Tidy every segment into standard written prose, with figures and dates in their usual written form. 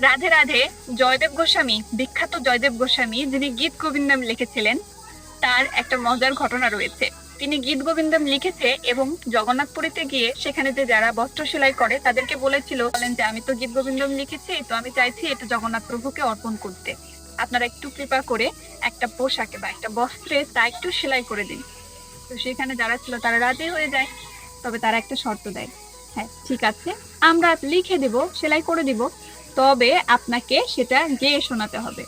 রাধে রাধে। জয়দেব গোস্বামী, বিখ্যাত জয়দেব গোস্বামী যিনি গীত গোবিন্দম লিখেছিলেন, তার একটা মজার ঘটনা রয়েছে। তিনি গীত গোবিন্দম লিখেছে এবং জগন্নাথপুরীতে গিয়ে সেখানে যে যারা বস্ত্র সেলাই করে তাদেরকে বলেছিল, বলেন যে আমি তো গীত গোবিন্দম লিখেছি, তো আমি চাইছি এটা জগন্নাথ প্রভুকে অর্পণ করতে। আপনারা একটু কৃপা করে একটা পোশাকে বা একটা বস্ত্রে তা একটু সেলাই করে দিন। তো সেখানে যারা ছিল তারা রাজি হয়ে যায়, তবে তারা একটা শর্ত দেয়। হ্যাঁ ঠিক আছে, আমরা লিখে দিব, সেলাই করে দিব, তবে আপনাকে সেটা গেয়ে শোনাতে হবে।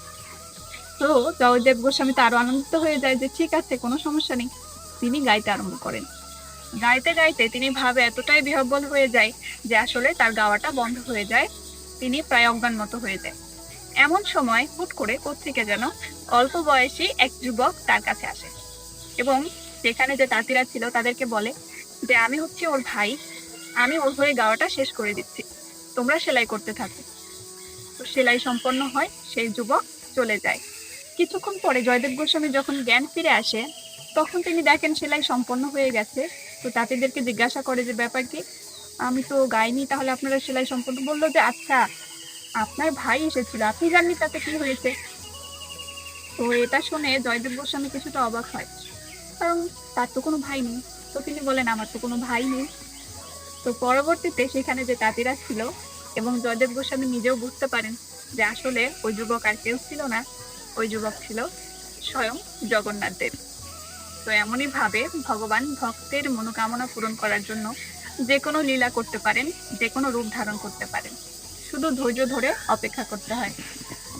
তো জয়দেব গোস্বামী তো আরো আনন্দিত হয়ে যায় যে ঠিক আছে, কোনো সমস্যা নেই। তিনি গাইতে আরম্ভ করেন। গাইতে গাইতে তিনি ভাবে এতটাই বিহ্বল হয়ে যায় যে আসলে তার গাওয়াটা বন্ধ হয়ে যায়। তিনি প্রায় অজ্ঞান মতো হয়ে যায়। এমন সময় হুট করে কোত্থেকে যেন অল্প বয়সী এক যুবক তার কাছে আসে এবং সেখানে যে তাঁতিরা ছিল তাদেরকে বলে যে আমি হচ্ছি ওর ভাই, আমি ওর হয়ে গাওয়াটা শেষ করে দিচ্ছি, তোমরা সেলাই করতে থাকো। তো সেলাই সম্পন্ন হয়, সেই যুবক চলে যায়। কিছুক্ষণ পরে জয়দেব গোস্বামী যখন জ্ঞান ফিরে আসে, তখন তিনি দেখেন সেলাই সম্পন্ন হয়ে গেছে। তো তাঁতিদেরকে জিজ্ঞাসা করে যে ব্যাপার কি, আমি তো গাইনি, তাহলে আপনারা সেলাই সম্পন্ন? বললো যে আচ্ছা, আপনার ভাই এসেছিল, আপনি জাননি তাতে কি হয়েছে। তো এটা শুনে জয়দেব গোস্বামী কিছুটা অবাক হয়, কারণ তার তো কোনো ভাই নেই। তো তিনি বলেন আমার তো কোনো ভাই নেই। তো পরবর্তীতে সেখানে যে তাঁতিরা ছিল এবং জয়দেব গোস্বামী নিজেও বুঝতে পারেন যে আসলে ওই যুবক আর কেউ ছিল না, ওই যুবক ছিল স্বয়ং জগন্নাথ দেব। তো এমনই ভাবে ভগবান ভক্তের মনোকামনা পূরণ করার জন্য যে কোনো লীলা করতে পারেন, যে কোনো রূপ ধারণ করতে পারেন, শুধু ধৈর্য ধরে অপেক্ষা করতে হয়।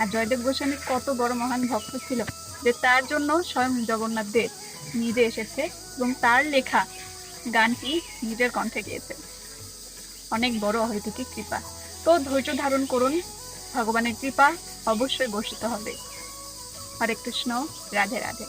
আর জয়দেব গোস্বামী কত বড় মহান ভক্ত ছিল যে তার জন্য স্বয়ং জগন্নাথ দেব নিজে এসেছে এবং তার লেখা গানটি নিজের কণ্ঠে গেয়েছে। অনেক বড় অহেতুকি কৃপা। তো ধৈর্য ধারণ করুন, ভগবানের কৃপা অবশ্যই বর্ষিত হবে। হরে কৃষ্ণ, রাধে রাধে।